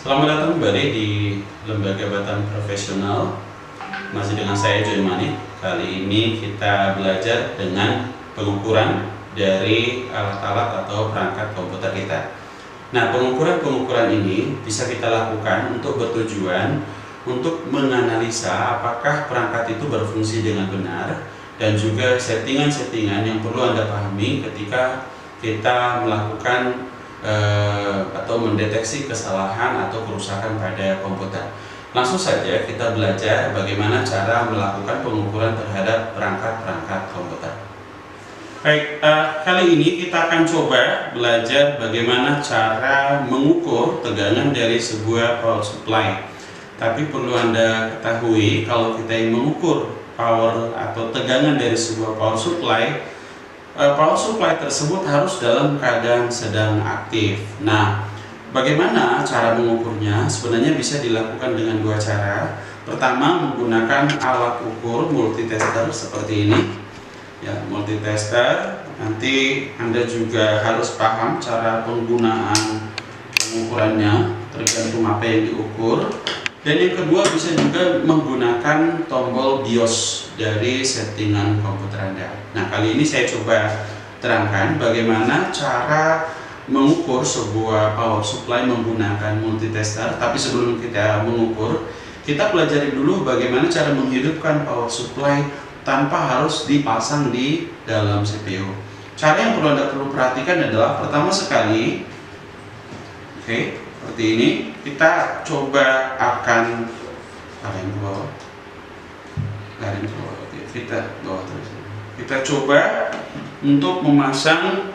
Selamat datang kembali di Lembaga Batam Profesional. Masih dengan saya Joy Mani. Kali ini kita belajar dengan pengukuran dari alat-alat atau perangkat komputer kita. Nah, pengukuran ini bisa kita lakukan untuk bertujuan untuk menganalisa apakah perangkat itu berfungsi dengan benar, dan juga settingan-settingan yang perlu Anda pahami ketika kita melakukan atau mendeteksi kesalahan atau kerusakan pada komputer. Langsung saja kita belajar bagaimana cara melakukan pengukuran terhadap perangkat-perangkat komputer. Baik, kali ini kita akan coba belajar bagaimana cara mengukur tegangan dari sebuah power supply. Tapi perlu Anda ketahui, kalau kita ingin mengukur power atau tegangan dari sebuah power supply tersebut harus dalam keadaan sedang aktif. Nah, bagaimana cara mengukurnya? Sebenarnya bisa dilakukan dengan dua cara. Pertama, menggunakan alat ukur multitester seperti ini. Ya, multitester. Nanti Anda juga harus paham cara penggunaan pengukurannya, tergantung apa yang diukur. Dan yang kedua, bisa juga menggunakan tombol BIOS dari settingan komputer Anda. Nah, kali ini saya coba terangkan bagaimana cara mengukur sebuah power supply menggunakan multitester. Tapi sebelum kita mengukur, kita pelajari dulu bagaimana cara menghidupkan power supply tanpa harus dipasang di dalam CPU. Cara yang perlu perhatikan adalah pertama sekali, seperti ini, kita coba akan garing ke bawah, kita bawah terus. Kita coba untuk memasang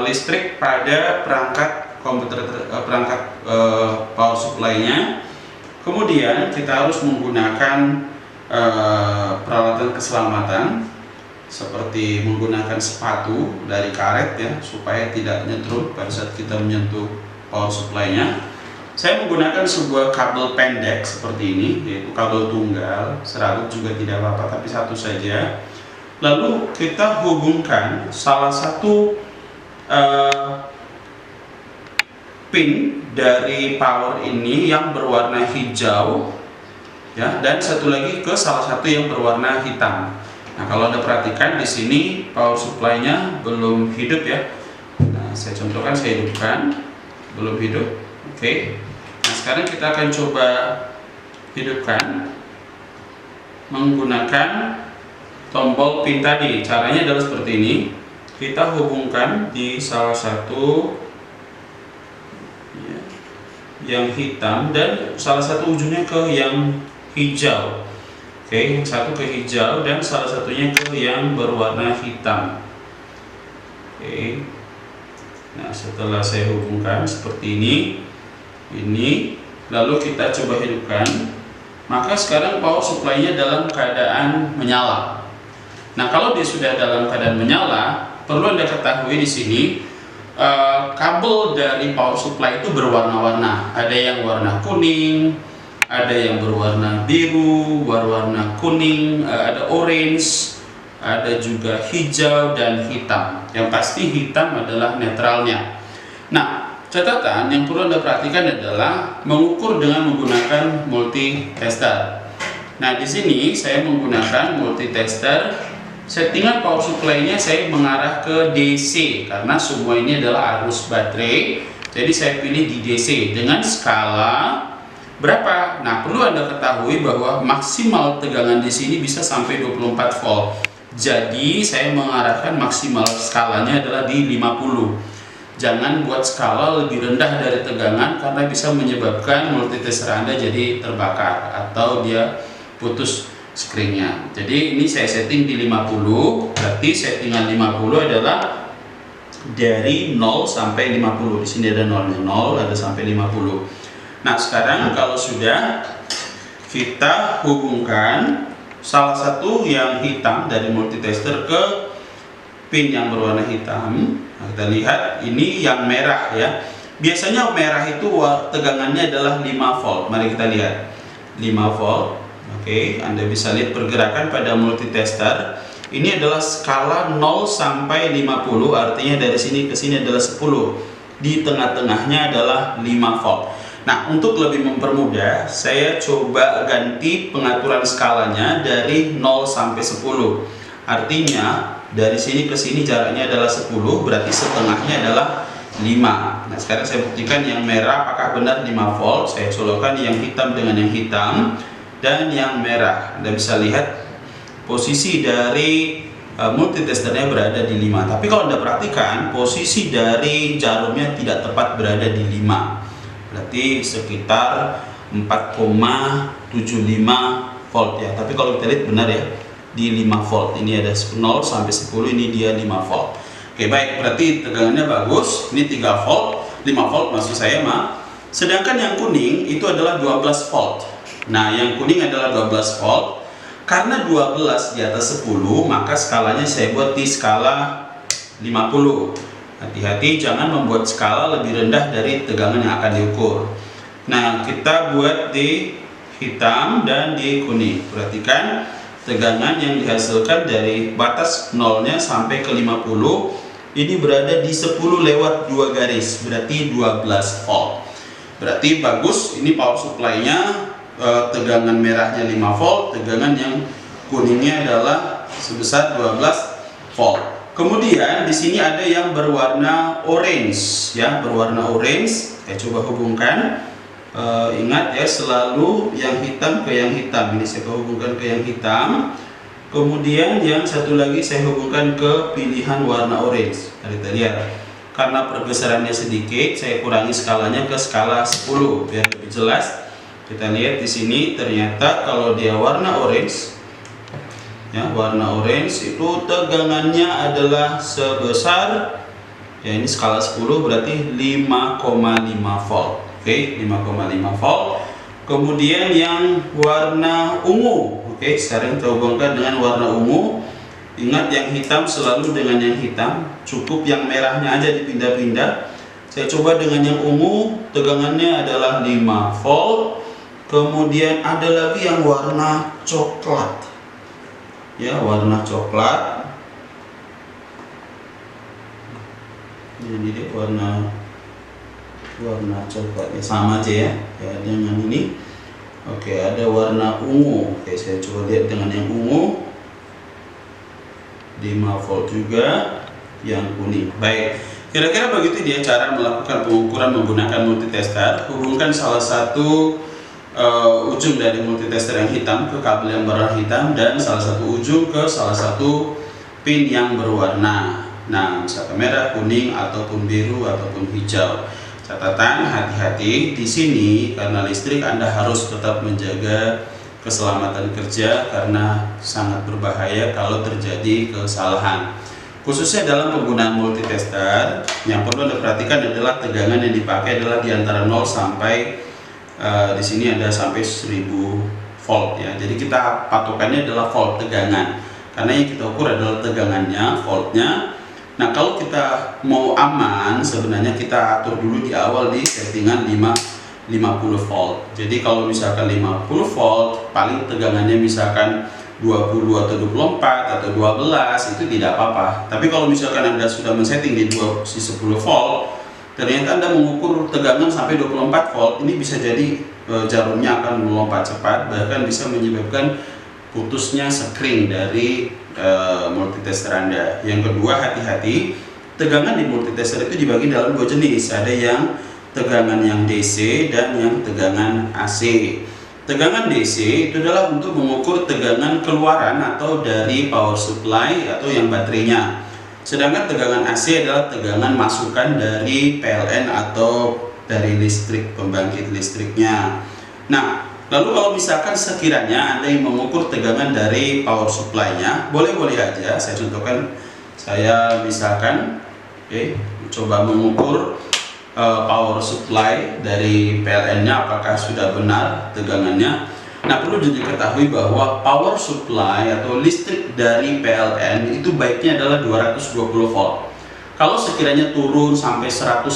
listrik pada perangkat komputer, power supply-nya. Kemudian kita harus menggunakan peralatan keselamatan seperti menggunakan sepatu dari karet ya, supaya tidak nyetrum pada saat kita menyentuh power supply-nya. Saya menggunakan sebuah kabel pendek seperti ini, yaitu kabel tunggal, serabut juga tidak apa-apa, tapi satu saja. Lalu kita hubungkan salah satu pin dari power ini yang berwarna hijau, ya, dan satu lagi ke salah satu yang berwarna hitam. Nah, kalau Anda perhatikan di sini power supply-nya belum hidup ya. Nah, saya contohkan, saya hidupkan. Belum hidup. Oke. Nah, sekarang kita akan coba hidupkan menggunakan tombol pin tadi. Caranya adalah seperti ini. Kita hubungkan di salah satu ya, yang hitam dan salah satu ujungnya ke yang hijau. Oke, satu ke hijau dan salah satunya ke yang berwarna hitam. Oke. Nah, setelah saya hubungkan seperti ini, lalu kita coba hidupkan, maka sekarang power supply-nya dalam keadaan menyala. Nah, kalau dia sudah dalam keadaan menyala, perlu Anda ketahui di sini kabel dari power supply itu berwarna-warna. Ada yang warna kuning, ada yang berwarna biru, berwarna kuning, ada orange, ada juga hijau dan hitam. Yang pasti hitam adalah netralnya. Nah, catatan yang perlu Anda perhatikan adalah mengukur dengan menggunakan multitester. Nah, di sini saya menggunakan multitester. Settingan power supply-nya saya mengarah ke DC karena semua ini adalah arus baterai. Jadi saya pilih di DC dengan skala berapa? Nah, perlu Anda ketahui bahwa maksimal tegangan di sini bisa sampai 24 volt. Jadi saya mengarahkan maksimal skalanya adalah di 50. Jangan buat skala lebih rendah dari tegangan karena bisa menyebabkan multitester Anda jadi terbakar atau dia putus screen-nya. Jadi ini saya setting di 50. Berarti settingan 50 adalah dari 0 sampai 50. Di sini ada 0, 0 ada sampai 50. Nah, sekarang kalau sudah, kita hubungkan salah satu yang hitam dari multitester ke pin yang berwarna hitam. Nah, kita lihat ini yang merah ya. Biasanya merah itu tegangannya adalah 5 volt. Mari kita lihat 5 volt. Oke, Anda bisa lihat pergerakan pada multitester. Ini adalah skala 0 sampai 50, artinya dari sini ke sini adalah 10. Di tengah-tengahnya adalah 5 volt. Nah, untuk lebih mempermudah, saya coba ganti pengaturan skalanya dari 0 sampai 10. Artinya, dari sini ke sini jaraknya adalah 10, berarti setengahnya adalah 5. Nah, sekarang saya buktikan yang merah apakah benar 5 volt. Saya colokkan yang hitam dengan yang hitam dan yang merah. Anda bisa lihat posisi dari multitesternya berada di 5. Tapi kalau Anda perhatikan, posisi dari jarumnya tidak tepat berada di 5. Berarti sekitar 4,75 volt ya. Tapi kalau kita lihat benar ya, di 5 volt. Ini ada 0 sampai 10, ini dia 5 volt. Oke, baik, berarti tegangannya bagus. Ini 3 volt, 5 volt maksud saya, maaf. Sedangkan yang kuning itu adalah 12 volt. Nah, yang kuning adalah 12 volt. Karena 12 di atas 10, maka skalanya saya buat di skala 50. Hati-hati jangan membuat skala lebih rendah dari tegangan yang akan diukur. Nah, kita buat di hitam dan di kuning. Perhatikan tegangan yang dihasilkan dari batas 0-nya sampai ke 50 ini berada di 10 lewat 2 garis, berarti 12 volt. Berarti bagus, ini power supply-nya tegangan merahnya 5 volt, tegangan yang kuningnya adalah sebesar 12 volt. Kemudian di sini ada yang berwarna orange ya, berwarna orange. Saya coba hubungkan. Ingat ya, selalu yang hitam ke yang hitam. Ini saya hubungkan ke yang hitam. Kemudian yang satu lagi saya hubungkan ke pilihan warna orange. Kita lihat. Karena perbesarannya sedikit, saya kurangi skalanya ke skala 10 biar lebih jelas. Kita lihat di sini ternyata kalau dia warna orange ya, warna orange itu tegangannya adalah sebesar ya, ini skala 10 berarti 5,5 volt. Oke, 5,5 volt. Kemudian yang warna ungu, oke, sekarang kita hubungkan dengan warna ungu. Ingat yang hitam selalu dengan yang hitam, cukup yang merahnya aja dipindah-pindah. Saya coba dengan yang ungu, tegangannya adalah 5 volt. Kemudian ada lagi yang warna coklat ya, warna coklat. Ini dia warna coklat ya, sama aja ya, dengan ini. Oke, ada warna ungu. Oke, saya coba lihat dengan yang ungu 5 volt juga, yang kuning. Baik, kira-kira begitu dia cara melakukan pengukuran menggunakan multitester. Hubungkan salah satu ujung dari multitester yang hitam ke kabel yang berwarna hitam dan salah satu ujung ke salah satu pin yang berwarna, nah misalkan merah, kuning, ataupun biru, ataupun hijau. Catatan, hati-hati di sini karena listrik Anda harus tetap menjaga keselamatan kerja karena sangat berbahaya kalau terjadi kesalahan. Khususnya dalam penggunaan multitester, yang perlu Anda perhatikan adalah tegangan yang dipakai adalah di antara 0 sampai di sini ada sampai 1000 volt ya. Jadi kita patokannya adalah volt tegangan. Karena yang kita ukur adalah tegangannya, voltnya. Nah, kalau kita mau aman, sebenarnya kita atur dulu di awal di settingan 50 volt. Jadi kalau misalkan 50 volt, paling tegangannya misalkan 20 atau 24 atau 12 itu tidak apa-apa. Tapi kalau misalkan Anda sudah men-setting di 10 volt, ternyata Anda mengukur tegangan sampai 24 volt, ini bisa jadi jarumnya akan melompat cepat, bahkan bisa menyebabkan putusnya sekring dari multitester Anda. Yang kedua, hati-hati, tegangan di multitester itu dibagi dalam 2 jenis. Ada yang tegangan yang DC dan yang tegangan AC. Tegangan DC itu adalah untuk mengukur tegangan keluaran atau dari power supply atau yang baterainya. Sedangkan tegangan AC adalah tegangan masukan dari PLN atau dari listrik, pembangkit listriknya. Nah, lalu kalau misalkan sekiranya Anda yang mengukur tegangan dari power supply-nya, boleh-boleh aja. Saya contohkan, saya misalkan, coba mengukur power supply dari PLN-nya apakah sudah benar tegangannya. Nah, perlu diketahui bahwa power supply atau listrik dari PLN itu baiknya adalah 220 volt. Kalau sekiranya turun sampai 118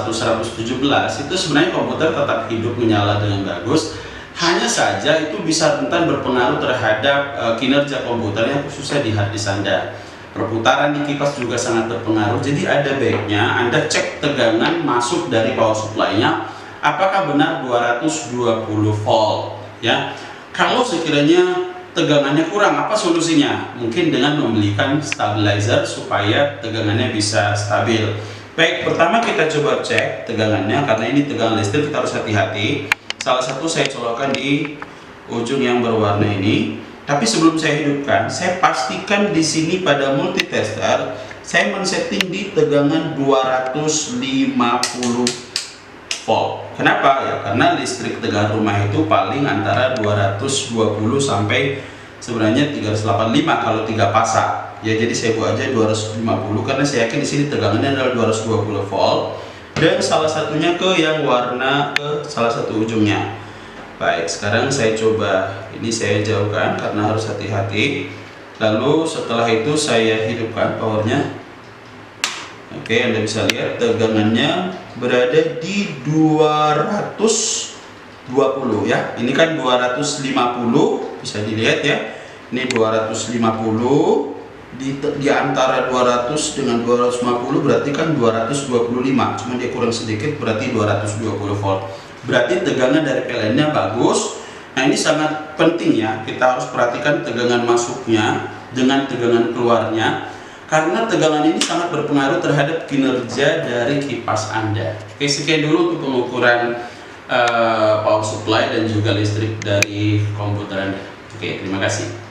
atau 117, itu sebenarnya komputer tetap hidup menyala dengan bagus. Hanya saja itu bisa rentan berpengaruh terhadap kinerja komputernya, khususnya di hard disk Anda. Perputaran di kipas juga sangat berpengaruh. Jadi ada baiknya Anda cek tegangan masuk dari power supply-nya. apakah benar 220 volt ya. Kalau sekiranya tegangannya kurang, apa solusinya? Mungkin dengan membelikan stabilizer supaya tegangannya bisa stabil. Baik, pertama kita coba cek tegangannya, karena ini tegangan listrik, kita harus hati-hati. Salah satu saya colokkan di ujung yang berwarna ini. Tapi sebelum saya hidupkan, saya pastikan di sini pada multitester saya men-setting di tegangan 250 volt. Kenapa? Ya karena listrik tegangan rumah itu paling antara 220 sampai sebenarnya 385 kalau 3 pasang. Ya jadi saya buat aja 250 karena saya yakin di sini tegangannya adalah 220 volt dan salah satunya ke yang warna ke salah satu ujungnya. Baik, sekarang saya coba, ini saya jauhkan karena harus hati-hati. Lalu setelah itu saya hidupkan powernya. Oke, Anda bisa lihat tegangannya berada di 220 ya. Ini kan 250, bisa dilihat ya. Ini 250 di antara 200 dengan 250 berarti kan 225. Cuma dia kurang sedikit, berarti 220 volt. Berarti tegangan dari PLN-nya bagus. Nah, ini sangat penting ya. Kita harus perhatikan tegangan masuknya dengan tegangan keluarnya. Karena tegangan ini sangat berpengaruh terhadap kinerja dari kipas Anda. Oke, sekian dulu untuk pengukuran power supply dan juga listrik dari komputer Anda. Oke, terima kasih.